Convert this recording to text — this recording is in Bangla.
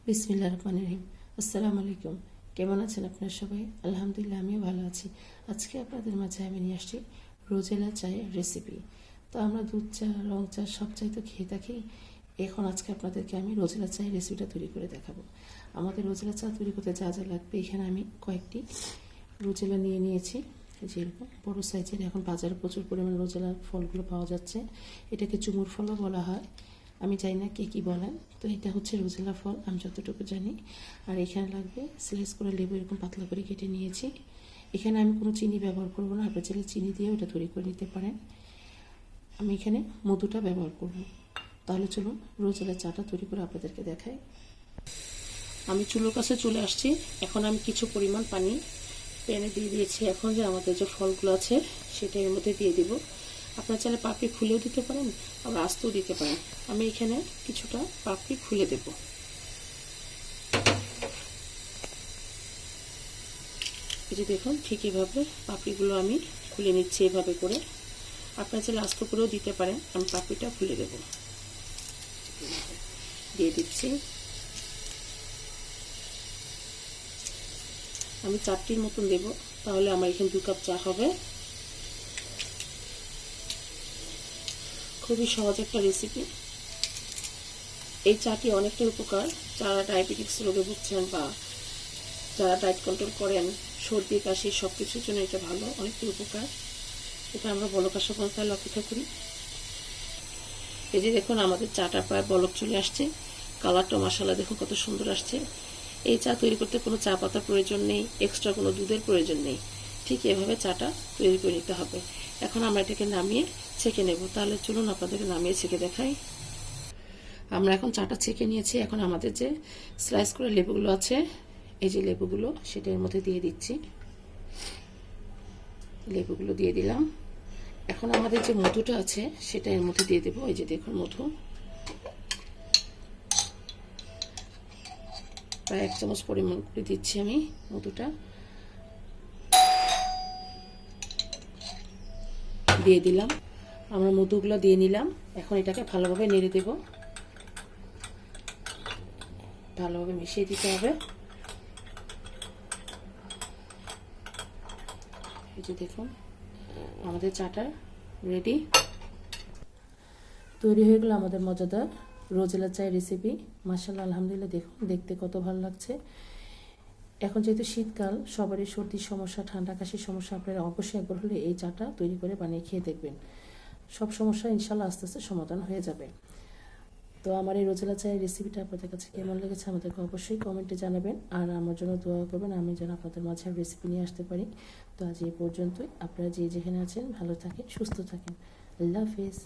বিসমিল্লাহির রহমানির রহিম। আসসালামু আলাইকুম। কেমন আছেন আপনারা সবাই? আলহামদুলিল্লাহ, আমিও ভালো আছি। আজকে আপনাদের মাঝে আমি নিয়ে আসছি রোজেলা চায়ের রেসিপি। তো আমরা দুধ চা, রং চা সব চাই তো খেয়ে থাকি। এখন আজকে আপনাদেরকে আমি রোজেলা চায়ের রেসিপিটা তৈরি করে দেখাবো। আমাদের রোজেলা চা তৈরি করতে যা যা লাগবে, এখানে আমি কয়েকটি রোজেলা নিয়ে নিয়েছি। যে এরকম বড়ো সাইজের, এখন বাজারে প্রচুর পরিমাণ রোজেলার ফলগুলো পাওয়া যাচ্ছে। এটাকে চুমুর ফলও বলা হয়, আমি জানি না কে কী বলেন। তো এটা হচ্ছে রোজেলা ফল, আমি যতটুকু জানি। আর এখানে লাগবে স্লাইস করে লেবু, এরকম পাতলা করে কেটে নিয়েছি। এখানে আমি কোনো চিনি ব্যবহার করব না, আপনারা চাইলে চিনি দিয়ে ওটা তৈরি করে নিতে পারেন। আমি এখানে মধুটা ব্যবহার করব। তাহলে চলুন রোজেলা চাটা তৈরি করে আপনাদেরকে দেখাই। আমি চুলোর কাছে চলে আসছি। এখন আমি কিছু পরিমাণ পানি প্যানে দিয়ে দিয়েছি। এখন যে আমাদের যে ফলগুলো আছে সেটা এর মধ্যে দিয়ে দিব। আপনার চাইলে পাপড়ি খুলেও দিতে পারেন, আবার আস্তেও দিতে পারেন। আমি এখানে কিছুটা পাপড়ি খুলে দেব। এই যে দেখুন, ঠিক এভাবে পাপড়িগুলো আমি খুলে নিচ্ছি এভাবে করে। আপনার চাইলে আস্ত করেও দিতে পারেন। আমি পাপড়িটা খুলে দেব, দিয়ে দিচ্ছি। আমি 4টির মতন দেব, তাহলে আমার এখানে 2 কাপ চা হবে। খুবই সহজ একটা রেসিপি। এই চাটি অনেকটা উপকার। যারা ডায়াবেটিক্স রোগে ভুগছেন বা যারা ডায়েট কন্ট্রোল করেন, সর্দি কাশি সব কিছুর জন্য এটা ভালো, অনেকটা উপকার। এটা আমরা বলক আসা পর্যন্ত তাহলে অপেক্ষা করি। এই যে দেখুন, আমাদের চাটা প্রায় বলক চলে আসছে। কালারটা মাশাআল্লাহ দেখুন কত সুন্দর আসছে। এই চা তৈরি করতে কোনো চা পাতার প্রয়োজন নেই, এক্সট্রা কোনো দুধের প্রয়োজন নেই। ঠিক এভাবে চাটা তৈরি করে নিতে হবে। এখন আমরা এটাকে নামিয়ে ছেঁকে নেব। তাহলে চলুন আপনাদেরকে নামিয়ে ছেঁকে দেখাই। আমরা এখন চাটা ছেঁকে নিয়েছি। এখন আমাদের যে স্লাইস করে লেবুগুলো আছে, এই যে লেবুগুলো, সেটা এর মধ্যে দিয়ে দিচ্ছি। লেবুগুলো দিয়ে দিলাম। এখন আমাদের যে মধুটা আছে সেটা এর মধ্যে দিয়ে দেবো। এই যে দেখুন, মধু প্রায় 1 চামচ পরিমাণ করে দিচ্ছি আমি মধুটা। দিয়ে দিলাম। আমরা মধুগুলো দিয়ে নিলাম। এখন এটাকে ভালোভাবে নেড়ে দেব, ভালোভাবে মিশিয়ে দিতে হবে। এই যে দেখুন, আমাদের চাটা রেডি। তৈরি হয়ে গেল আমাদের মজাদার রোজেলা চায়ের রেসিপি। মাশাআল্লাহ, আলহামদুলিল্লাহ, দেখুন দেখতে কত ভালো লাগছে। এখন যেহেতু শীতকাল, সবারই সর্দির সমস্যা, ঠান্ডা কাশির সমস্যা, আপনারা অবশ্যই একবার হলে এই চাটা তৈরি করে বানিয়ে খেয়ে দেখবেন। সব সমস্যা ইনশাল্লাহ আস্তে আস্তে সমাধান হয়ে যাবে। তো আমার এই রোজেলা চায়ের রেসিপিটা আপনাদের কাছে কেমন লেগেছে আমাদেরকে অবশ্যই কমেন্টে জানাবেন। আর আমার জন্য দোয়া করবেন, আমি যেন আপনাদের মাঝে রেসিপি নিয়ে আসতে পারি। তো আজ এই পর্যন্তই। আপনারা যে যেখানে আছেন ভালো থাকেন, সুস্থ থাকেন। আল্লাহ হাফেজ।